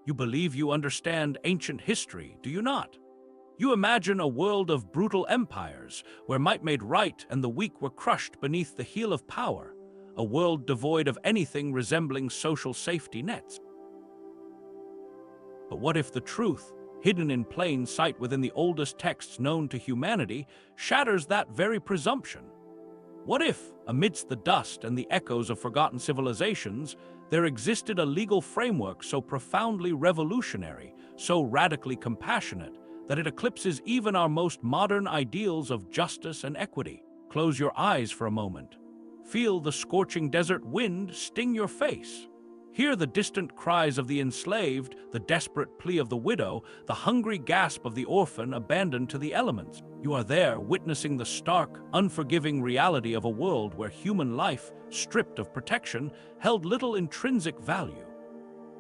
You believe you understand ancient history, do you not? You imagine a world of brutal empires, where might made right and the weak were crushed beneath the heel of power, a world devoid of anything resembling social safety nets. But what if the truth, hidden in plain sight within the oldest texts known to humanity, shatters that very presumption? What if, amidst the dust and the echoes of forgotten civilizations, there existed a legal framework so profoundly revolutionary, so radically compassionate, that it eclipses even our most modern ideals of justice and equity? Close your eyes for a moment. Feel the scorching desert wind sting your face. Hear the distant cries of the enslaved, the desperate plea of the widow, the hungry gasp of the orphan abandoned to the elements. You are there, witnessing the stark, unforgiving reality of a world where human life, stripped of protection, held little intrinsic value.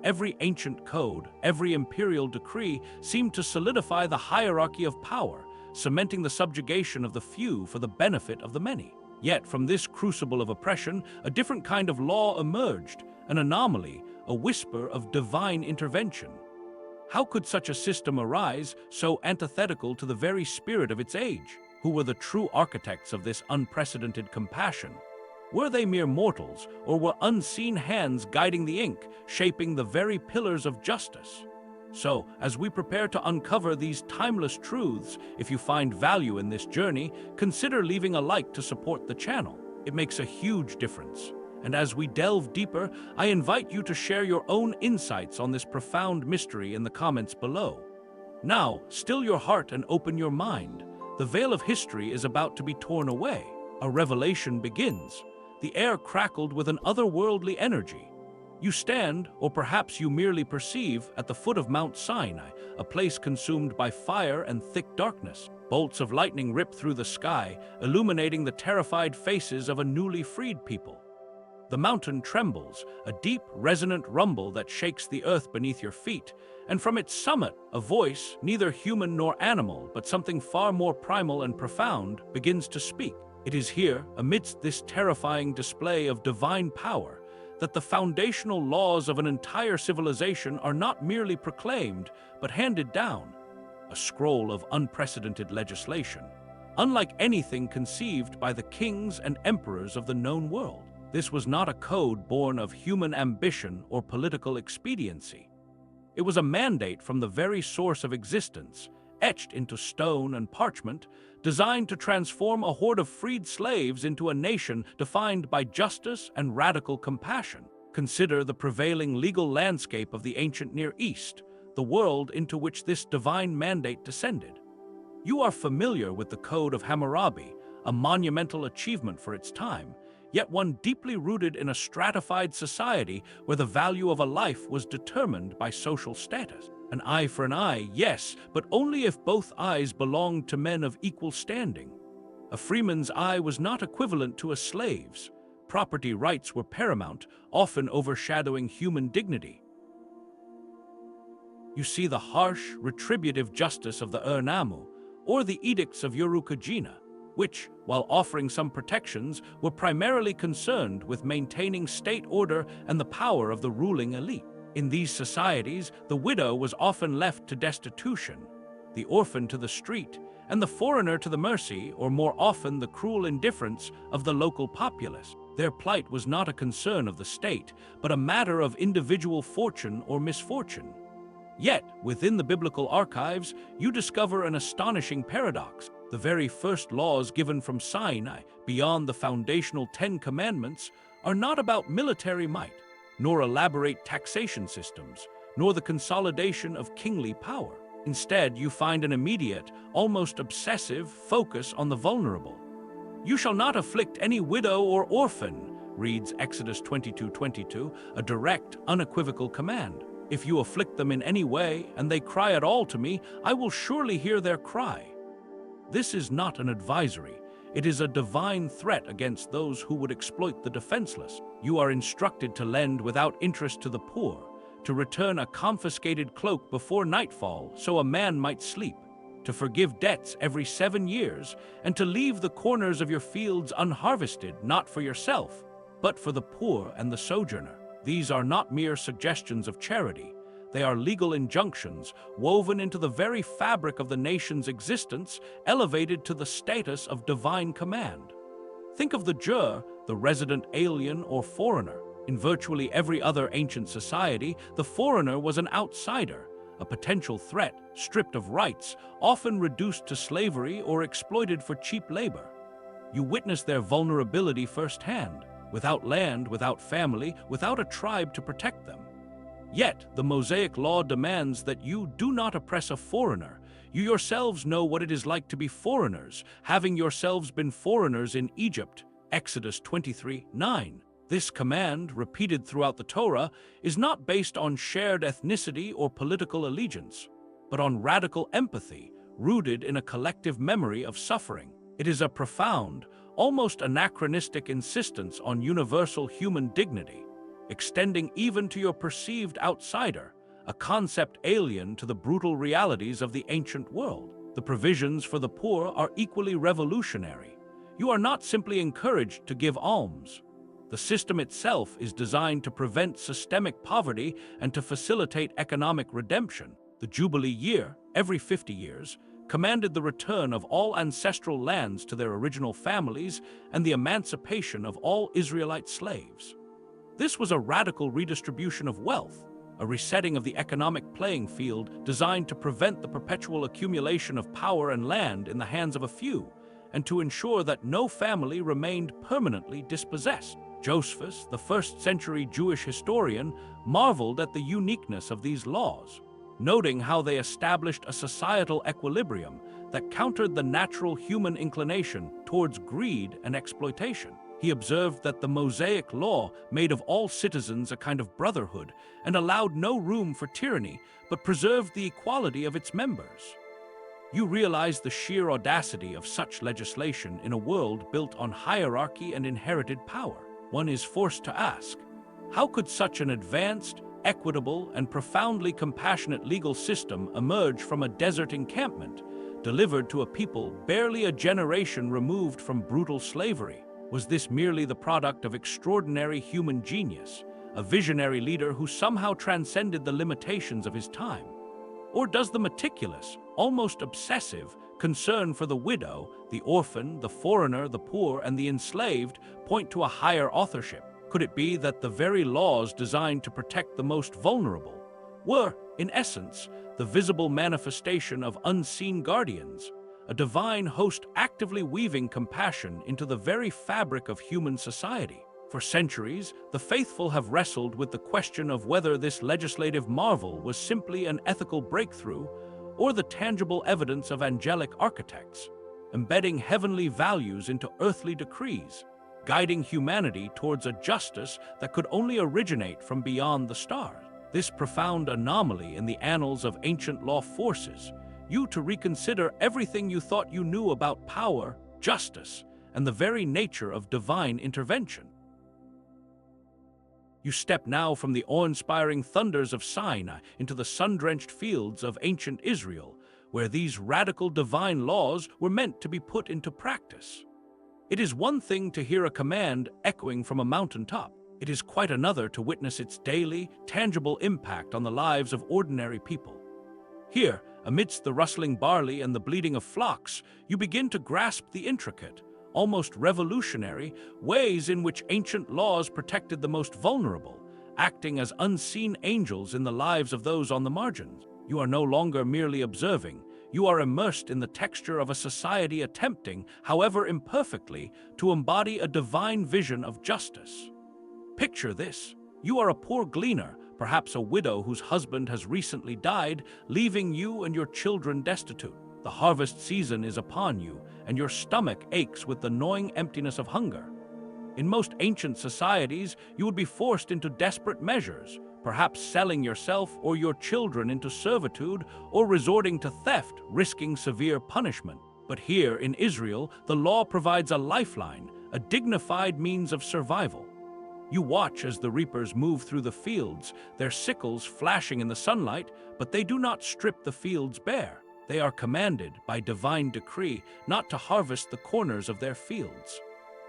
Every ancient code, every imperial decree seemed to solidify the hierarchy of power, cementing the subjugation of the few for the benefit of the many. Yet from this crucible of oppression, a different kind of law emerged, an anomaly, a whisper of divine intervention. How could such a system arise, so antithetical to the very spirit of its age? Who were the true architects of this unprecedented compassion? Were they mere mortals, or were unseen hands guiding the ink, shaping the very pillars of justice? So, as we prepare to uncover these timeless truths, if you find value in this journey, consider leaving a like to support the channel. It makes a huge difference. And as we delve deeper, I invite you to share your own insights on this profound mystery in the comments below. Now, still your heart and open your mind. The veil of history is about to be torn away. A revelation begins. The air crackled with an otherworldly energy. You stand, or perhaps you merely perceive, at the foot of Mount Sinai, a place consumed by fire and thick darkness. Bolts of lightning rip through the sky, illuminating the terrified faces of a newly freed people. The mountain trembles, a deep, resonant rumble that shakes the earth beneath your feet, and from its summit, a voice, neither human nor animal, but something far more primal and profound, begins to speak. It is here, amidst this terrifying display of divine power, that the foundational laws of an entire civilization are not merely proclaimed, but handed down, a scroll of unprecedented legislation, unlike anything conceived by the kings and emperors of the known world. This was not a code born of human ambition or political expediency. It was a mandate from the very source of existence, etched into stone and parchment, designed to transform a horde of freed slaves into a nation defined by justice and radical compassion. Consider the prevailing legal landscape of the ancient Near East, the world into which this divine mandate descended. You are familiar with the Code of Hammurabi, a monumental achievement for its time, yet one deeply rooted in a stratified society where the value of a life was determined by social status. An eye for an eye, yes, but only if both eyes belonged to men of equal standing. A freeman's eye was not equivalent to a slave's. Property rights were paramount, often overshadowing human dignity. You see the harsh, retributive justice of the Ur-Nammu, or the edicts of Urukagina, which, while offering some protections, were primarily concerned with maintaining state order and the power of the ruling elite. In these societies, the widow was often left to destitution, the orphan to the street, and the foreigner to the mercy, or more often the cruel indifference, of the local populace. Their plight was not a concern of the state, but a matter of individual fortune or misfortune. Yet, within the biblical archives, you discover an astonishing paradox. The very first laws given from Sinai, beyond the foundational 10 Commandments, are not about military might, nor elaborate taxation systems, nor the consolidation of kingly power. Instead, you find an immediate, almost obsessive focus on the vulnerable. "You shall not afflict any widow or orphan," reads Exodus 22:22, a direct, unequivocal command. "If you afflict them in any way, and they cry at all to me, I will surely hear their cry." This is not an advisory. It is a divine threat against those who would exploit the defenseless. You are instructed to lend without interest to the poor, to return a confiscated cloak before nightfall so a man might sleep, to forgive debts every 7 years, and to leave the corners of your fields unharvested, not for yourself, but for the poor and the sojourner. These are not mere suggestions of charity. They are legal injunctions woven into the very fabric of the nation's existence, elevated to the status of divine command. Think of the jur, the resident alien or foreigner. In virtually every other ancient society, the foreigner was an outsider, a potential threat, stripped of rights, often reduced to slavery or exploited for cheap labor. You witness their vulnerability firsthand, without land, without family, without a tribe to protect them. Yet, the Mosaic law demands that you do not oppress a foreigner. You yourselves know what it is like to be foreigners, having yourselves been foreigners in Egypt. Exodus 23:9. This command, repeated throughout the Torah, is not based on shared ethnicity or political allegiance, but on radical empathy, rooted in a collective memory of suffering. It is a profound, almost anachronistic insistence on universal human dignity, extending even to your perceived outsider, a concept alien to the brutal realities of the ancient world. The provisions for the poor are equally revolutionary. You are not simply encouraged to give alms. The system itself is designed to prevent systemic poverty and to facilitate economic redemption. The Jubilee year, every 50 years, commanded the return of all ancestral lands to their original families and the emancipation of all Israelite slaves. This was a radical redistribution of wealth, a resetting of the economic playing field designed to prevent the perpetual accumulation of power and land in the hands of a few, and to ensure that no family remained permanently dispossessed. Josephus, the first-century Jewish historian, marveled at the uniqueness of these laws, noting how they established a societal equilibrium that countered the natural human inclination towards greed and exploitation. He observed that the Mosaic law made of all citizens a kind of brotherhood and allowed no room for tyranny, but preserved the equality of its members. You realize the sheer audacity of such legislation in a world built on hierarchy and inherited power. One is forced to ask, how could such an advanced, equitable, and profoundly compassionate legal system emerge from a desert encampment, delivered to a people barely a generation removed from brutal slavery? Was this merely the product of extraordinary human genius, a visionary leader who somehow transcended the limitations of his time? Or does the meticulous, almost obsessive, concern for the widow, the orphan, the foreigner, the poor, and the enslaved point to a higher authorship? Could it be that the very laws designed to protect the most vulnerable were, in essence, the visible manifestation of unseen guardians, a divine host actively weaving compassion into the very fabric of human society? For centuries, the faithful have wrestled with the question of whether this legislative marvel was simply an ethical breakthrough or the tangible evidence of angelic architects, embedding heavenly values into earthly decrees, guiding humanity towards a justice that could only originate from beyond the stars. This profound anomaly in the annals of ancient law forces you to reconsider everything you thought you knew about power, justice, and the very nature of divine intervention. You step now from the awe-inspiring thunders of Sinai into the sun-drenched fields of ancient Israel, where these radical divine laws were meant to be put into practice. It is one thing to hear a command echoing from a mountaintop. It is quite another to witness its daily, tangible impact on the lives of ordinary people. Here, amidst the rustling barley and the bleating of flocks, you begin to grasp the intricate, almost revolutionary, ways in which ancient laws protected the most vulnerable, acting as unseen angels in the lives of those on the margins. You are no longer merely observing. You are immersed in the texture of a society attempting, however imperfectly, to embody a divine vision of justice. Picture this. You are a poor gleaner, perhaps a widow whose husband has recently died, leaving you and your children destitute. The harvest season is upon you, and your stomach aches with the gnawing emptiness of hunger. In most ancient societies, you would be forced into desperate measures, perhaps selling yourself or your children into servitude or resorting to theft, risking severe punishment. But here in Israel, the law provides a lifeline, a dignified means of survival. You watch as the reapers move through the fields, their sickles flashing in the sunlight, but they do not strip the fields bare. They are commanded by divine decree not to harvest the corners of their fields.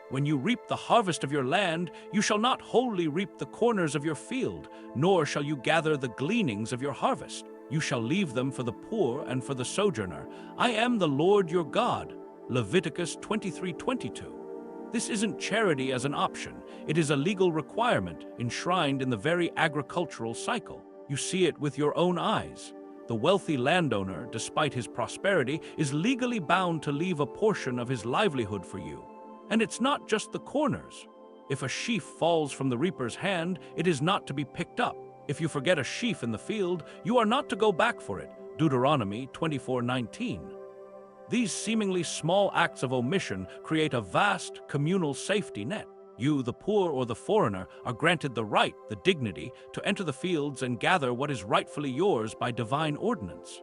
When you reap the harvest of your land, you shall not wholly reap the corners of your field, nor shall you gather the gleanings of your harvest. You shall leave them for the poor and for the sojourner. I am the Lord your God. Leviticus 23:22. This isn't charity as an option. It is a legal requirement enshrined in the very agricultural cycle. You see it with your own eyes. The wealthy landowner, despite his prosperity, is legally bound to leave a portion of his livelihood for you. And it's not just the corners. If a sheaf falls from the reaper's hand, it is not to be picked up. If you forget a sheaf in the field, you are not to go back for it. Deuteronomy 24:19. These seemingly small acts of omission create a vast communal safety net. You, the poor or the foreigner, are granted the right, the dignity, to enter the fields and gather what is rightfully yours by divine ordinance.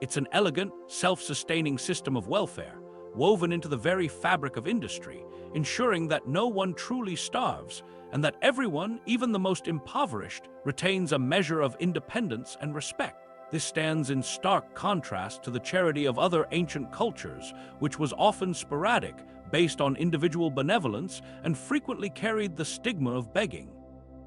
It's an elegant, self-sustaining system of welfare, woven into the very fabric of industry, ensuring that no one truly starves and that everyone, even the most impoverished, retains a measure of independence and respect. This stands in stark contrast to the charity of other ancient cultures, which was often sporadic, based on individual benevolence, and frequently carried the stigma of begging.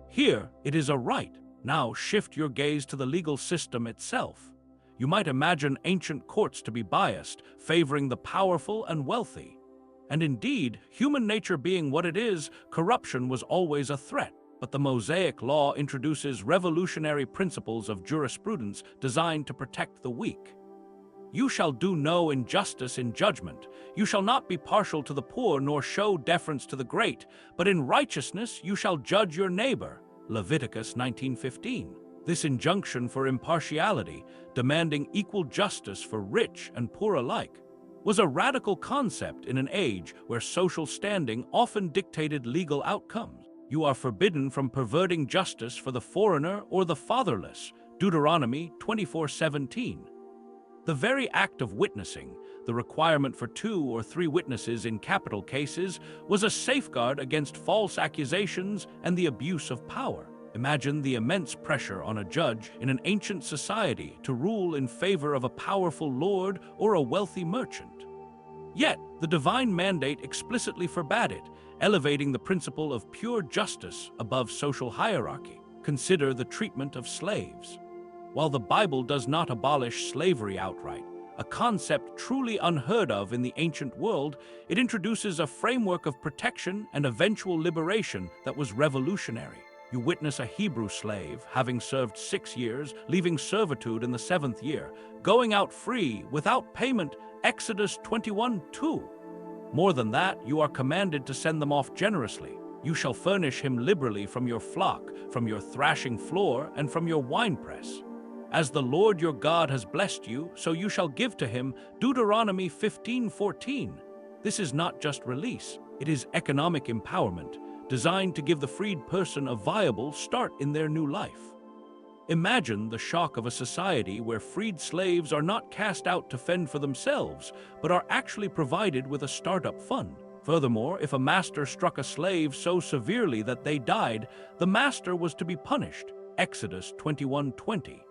Here, it is a right. Now shift your gaze to the legal system itself. You might imagine ancient courts to be biased, favoring the powerful and wealthy. And indeed, human nature being what it is, corruption was always a threat. But the Mosaic Law introduces revolutionary principles of jurisprudence designed to protect the weak. You shall do no injustice in judgment. You shall not be partial to the poor, nor show deference to the great, but in righteousness you shall judge your neighbor. Leviticus 19:15. This injunction for impartiality, demanding equal justice for rich and poor alike, was a radical concept in an age where social standing often dictated legal outcomes. You are forbidden from perverting justice for the foreigner or the fatherless. Deuteronomy 24:17. The very act of witnessing, the requirement for 2 or 3 witnesses in capital cases, was a safeguard against false accusations and the abuse of power. Imagine the immense pressure on a judge in an ancient society to rule in favor of a powerful lord or a wealthy merchant. Yet, the divine mandate explicitly forbade it, elevating the principle of pure justice above social hierarchy. Consider the treatment of slaves. While the Bible does not abolish slavery outright, a concept truly unheard of in the ancient world, it introduces a framework of protection and eventual liberation that was revolutionary. You witness a Hebrew slave, having served 6 years, leaving servitude in the 7th year, going out free without payment, Exodus 21:2. More than that, you are commanded to send them off generously. You shall furnish him liberally from your flock, from your thrashing floor, and from your winepress. As the Lord your God has blessed you, so you shall give to him. Deuteronomy 15:14. This is not just release, it is economic empowerment, designed to give the freed person a viable start in their new life. Imagine the shock of a society where freed slaves are not cast out to fend for themselves, but are actually provided with a startup fund. Furthermore, if a master struck a slave so severely that they died, the master was to be punished. Exodus 21:20.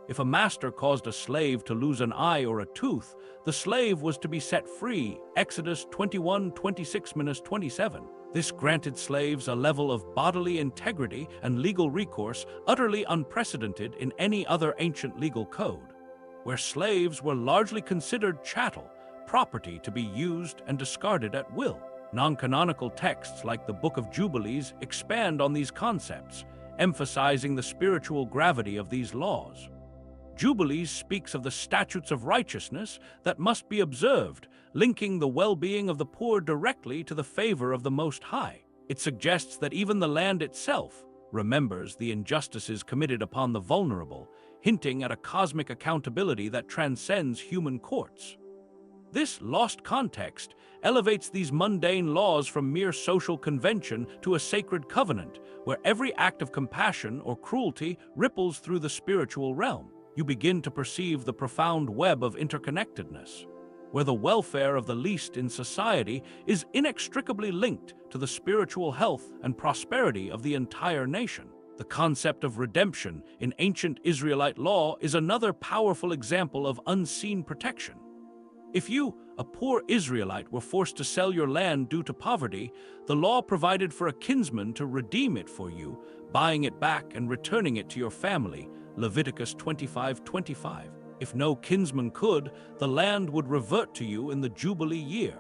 If a master caused a slave to lose an eye or a tooth, the slave was to be set free. Exodus 21:26-27. This granted slaves a level of bodily integrity and legal recourse utterly unprecedented in any other ancient legal code, where slaves were largely considered chattel, property to be used and discarded at will. Non-canonical texts like the Book of Jubilees expand on these concepts, emphasizing the spiritual gravity of these laws. Jubilees speaks of the statutes of righteousness that must be observed, linking the well-being of the poor directly to the favor of the Most High. It suggests that even the land itself remembers the injustices committed upon the vulnerable, hinting at a cosmic accountability that transcends human courts. This lost context elevates these mundane laws from mere social convention to a sacred covenant, where every act of compassion or cruelty ripples through the spiritual realm. You begin to perceive the profound web of interconnectedness, where the welfare of the least in society is inextricably linked to the spiritual health and prosperity of the entire nation. The concept of redemption in ancient Israelite law is another powerful example of unseen protection. If you, a poor Israelite, were forced to sell your land due to poverty, the law provided for a kinsman to redeem it for you, buying it back and returning it to your family, Leviticus 25:25. If no kinsman could, the land would revert to you in the Jubilee year.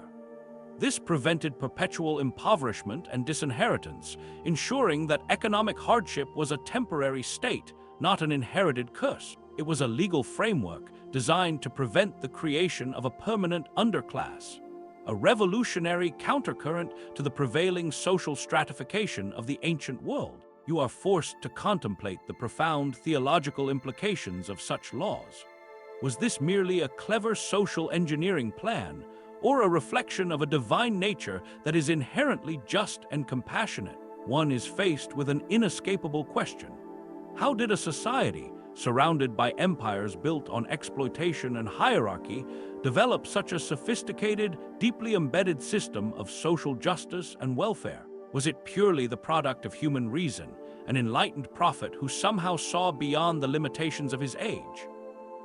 This prevented perpetual impoverishment and disinheritance, ensuring that economic hardship was a temporary state, not an inherited curse. It was a legal framework designed to prevent the creation of a permanent underclass, a revolutionary countercurrent to the prevailing social stratification of the ancient world. You are forced to contemplate the profound theological implications of such laws. Was this merely a clever social engineering plan, or a reflection of a divine nature that is inherently just and compassionate? One is faced with an inescapable question. How did a society, surrounded by empires built on exploitation and hierarchy, develop such a sophisticated, deeply embedded system of social justice and welfare? Was it purely the product of human reason, an enlightened prophet who somehow saw beyond the limitations of his age?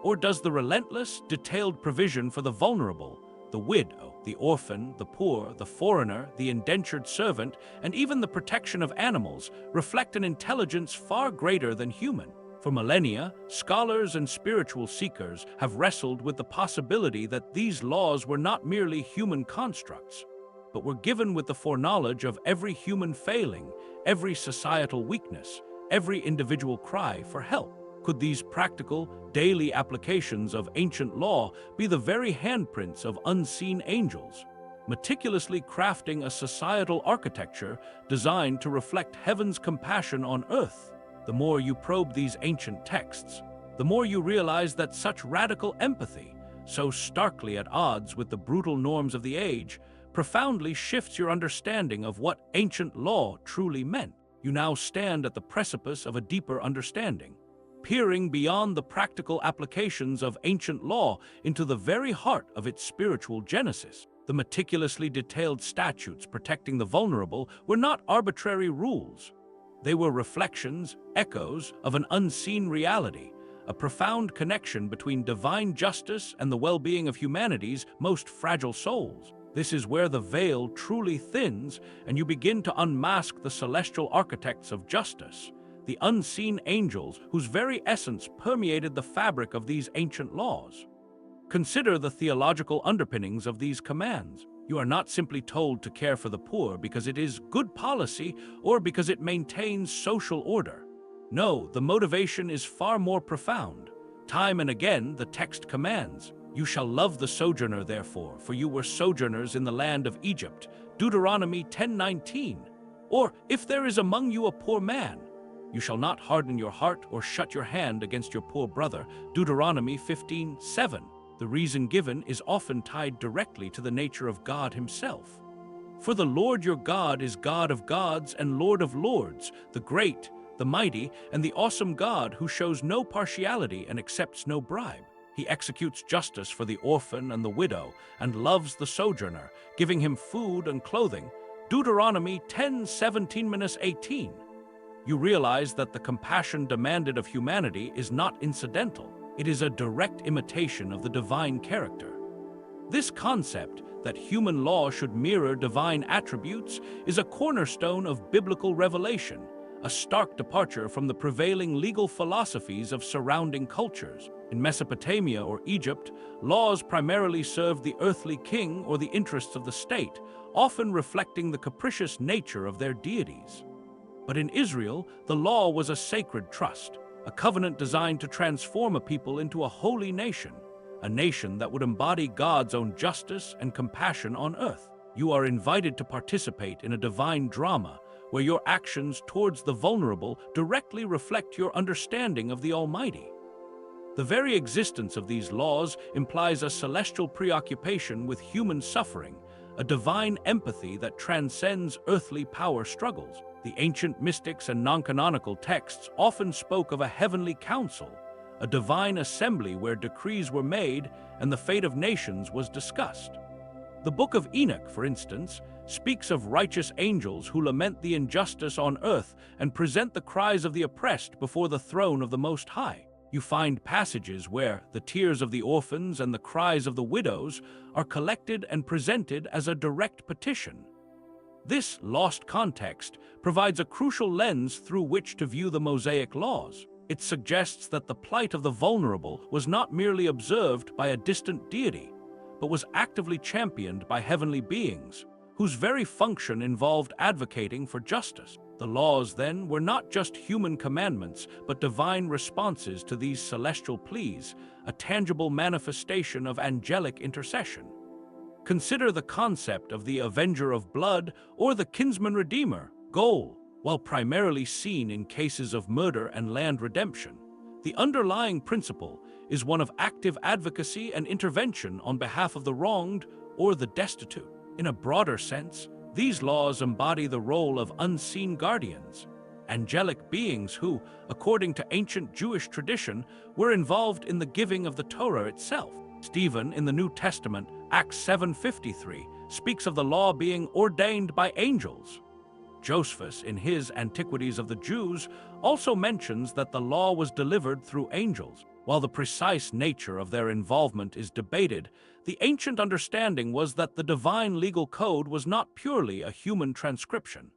Or does the relentless, detailed provision for the vulnerable, the widow, the orphan, the poor, the foreigner, the indentured servant, and even the protection of animals reflect an intelligence far greater than human? For millennia, scholars and spiritual seekers have wrestled with the possibility that these laws were not merely human constructs, but were given with the foreknowledge of every human failing, every societal weakness, every individual cry for help. Could these practical, daily applications of ancient law be the very handprints of unseen angels, meticulously crafting a societal architecture designed to reflect heaven's compassion on earth? The more you probe these ancient texts, the more you realize that such radical empathy, so starkly at odds with the brutal norms of the age, profoundly shifts your understanding of what ancient law truly meant. You now stand at the precipice of a deeper understanding, peering beyond the practical applications of ancient law into the very heart of its spiritual genesis. The meticulously detailed statutes protecting the vulnerable were not arbitrary rules. They were reflections, echoes of an unseen reality, a profound connection between divine justice and the well-being of humanity's most fragile souls. This is where the veil truly thins and you begin to unmask the celestial architects of justice, the unseen angels whose very essence permeated the fabric of these ancient laws. Consider the theological underpinnings of these commands. You are not simply told to care for the poor because it is good policy or because it maintains social order. No, the motivation is far more profound. Time and again, the text commands, "You shall love the sojourner, therefore, for you were sojourners in the land of Egypt," Deuteronomy 10:19. Or, "If there is among you a poor man, you shall not harden your heart or shut your hand against your poor brother," Deuteronomy 15:7. The reason given is often tied directly to the nature of God himself. "For the Lord your God is God of gods and Lord of lords, the great, the mighty, and the awesome God who shows no partiality and accepts no bribe. He executes justice for the orphan and the widow and loves the sojourner, giving him food and clothing." Deuteronomy 10:17-18. You realize that the compassion demanded of humanity is not incidental. It is a direct imitation of the divine character. This concept that human law should mirror divine attributes is a cornerstone of biblical revelation, a stark departure from the prevailing legal philosophies of surrounding cultures. In Mesopotamia or Egypt, laws primarily served the earthly king or the interests of the state, often reflecting the capricious nature of their deities. But in Israel, the law was a sacred trust, a covenant designed to transform a people into a holy nation, a nation that would embody God's own justice and compassion on earth. You are invited to participate in a divine drama where your actions towards the vulnerable directly reflect your understanding of the Almighty. The very existence of these laws implies a celestial preoccupation with human suffering, a divine empathy that transcends earthly power struggles. The ancient mystics and non-canonical texts often spoke of a heavenly council, a divine assembly where decrees were made and the fate of nations was discussed. The Book of Enoch, for instance, speaks of righteous angels who lament the injustice on earth and present the cries of the oppressed before the throne of the Most High. You find passages where the tears of the orphans and the cries of the widows are collected and presented as a direct petition. This lost context provides a crucial lens through which to view the Mosaic laws. It suggests that the plight of the vulnerable was not merely observed by a distant deity, but was actively championed by heavenly beings, whose very function involved advocating for justice. The laws, then, were not just human commandments, but divine responses to these celestial pleas, a tangible manifestation of angelic intercession. Consider the concept of the avenger of blood or the kinsman redeemer, goal. While primarily seen in cases of murder and land redemption, the underlying principle is one of active advocacy and intervention on behalf of the wronged or the destitute. In a broader sense, these laws embody the role of unseen guardians, angelic beings who, according to ancient Jewish tradition, were involved in the giving of the Torah itself. Stephen, in the New Testament, Acts 7:53, speaks of the law being ordained by angels. Josephus, in his Antiquities of the Jews, also mentions that the law was delivered through angels. While the precise nature of their involvement is debated, the ancient understanding was that the divine legal code was not purely a human transcription,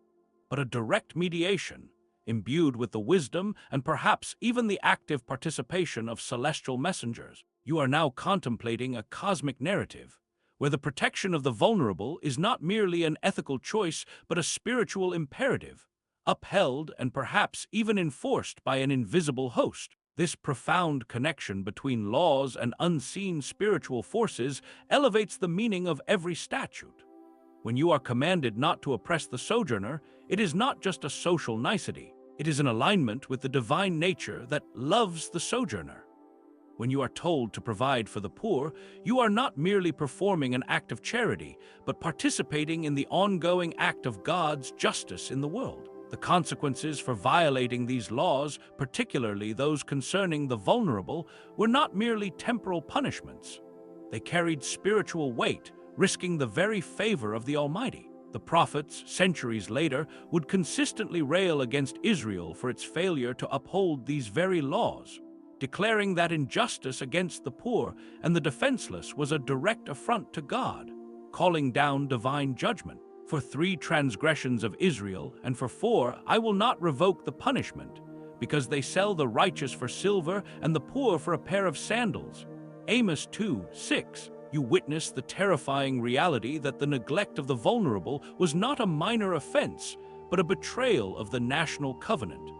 but a direct mediation, imbued with the wisdom and perhaps even the active participation of celestial messengers. You are now contemplating a cosmic narrative, where the protection of the vulnerable is not merely an ethical choice but a spiritual imperative, upheld and perhaps even enforced by an invisible host. This profound connection between laws and unseen spiritual forces elevates the meaning of every statute. When you are commanded not to oppress the sojourner, it is not just a social nicety. It is an alignment with the divine nature that loves the sojourner. When you are told to provide for the poor, you are not merely performing an act of charity, but participating in the ongoing act of God's justice in the world. The consequences for violating these laws, particularly those concerning the vulnerable, were not merely temporal punishments. They carried spiritual weight, risking the very favor of the Almighty. The prophets, centuries later, would consistently rail against Israel for its failure to uphold these very laws, declaring that injustice against the poor and the defenseless was a direct affront to God, calling down divine judgment. For 3 transgressions of Israel, and for 4, I will not revoke the punishment, because they sell the righteous for silver and the poor for a pair of sandals. Amos 2:6. You witness the terrifying reality that the neglect of the vulnerable was not a minor offense, but a betrayal of the national covenant,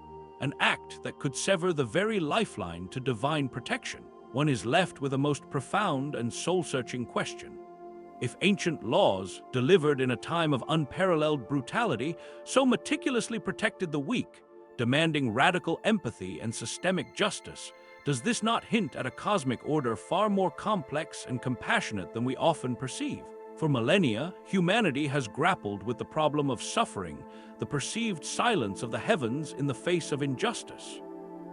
an act that could sever the very lifeline to divine protection. One is left with a most profound and soul-searching question. If ancient laws, delivered in a time of unparalleled brutality, so meticulously protected the weak, demanding radical empathy and systemic justice, does this not hint at a cosmic order far more complex and compassionate than we often perceive? For millennia, humanity has grappled with the problem of suffering, the perceived silence of the heavens in the face of injustice.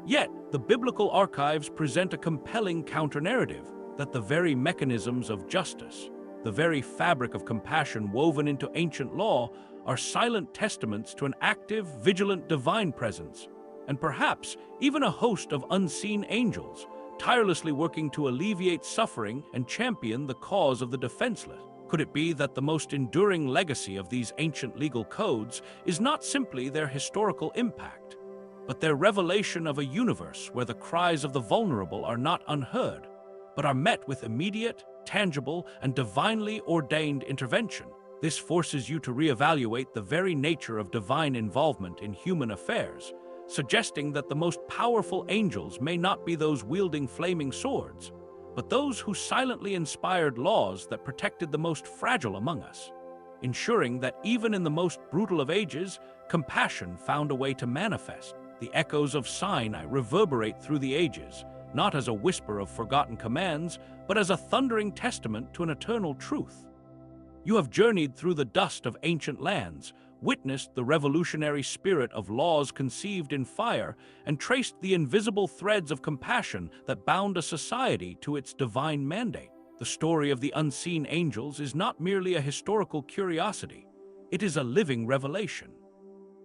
Yet, the biblical archives present a compelling counter-narrative that the very mechanisms of justice, the very fabric of compassion woven into ancient law, are silent testaments to an active, vigilant divine presence, and perhaps even a host of unseen angels, tirelessly working to alleviate suffering and champion the cause of the defenseless. Could it be that the most enduring legacy of these ancient legal codes is not simply their historical impact, but their revelation of a universe where the cries of the vulnerable are not unheard, but are met with immediate, tangible, and divinely ordained intervention? This forces you to reevaluate the very nature of divine involvement in human affairs, suggesting that the most powerful angels may not be those wielding flaming swords, but those who silently inspired laws that protected the most fragile among us, ensuring that even in the most brutal of ages, compassion found a way to manifest. The echoes of Sinai reverberate through the ages, not as a whisper of forgotten commands, but as a thundering testament to an eternal truth. You have journeyed through the dust of ancient lands, witnessed the revolutionary spirit of laws conceived in fire, and traced the invisible threads of compassion that bound a society to its divine mandate. The story of the unseen angels is not merely a historical curiosity, it is a living revelation.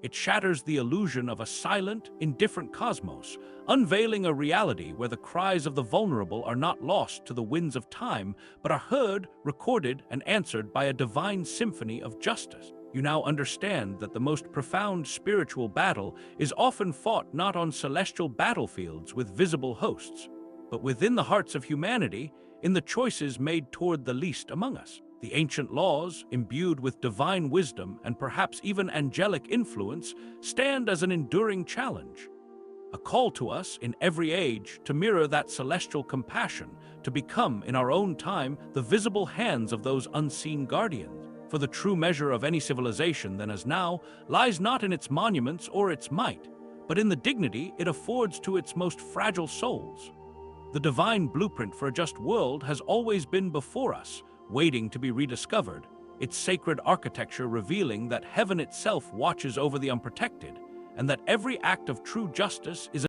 It shatters the illusion of a silent, indifferent cosmos, unveiling a reality where the cries of the vulnerable are not lost to the winds of time, but are heard, recorded, and answered by a divine symphony of justice. You now understand that the most profound spiritual battle is often fought not on celestial battlefields with visible hosts, but within the hearts of humanity, in the choices made toward the least among us. The ancient laws, imbued with divine wisdom and perhaps even angelic influence, stand as an enduring challenge. A call to us in every age to mirror that celestial compassion, to become, in our own time, the visible hands of those unseen guardians. For the true measure of any civilization then as now lies not in its monuments or its might, but in the dignity it affords to its most fragile souls. The divine blueprint for a just world has always been before us, waiting to be rediscovered, its sacred architecture revealing that heaven itself watches over the unprotected, and that every act of true justice is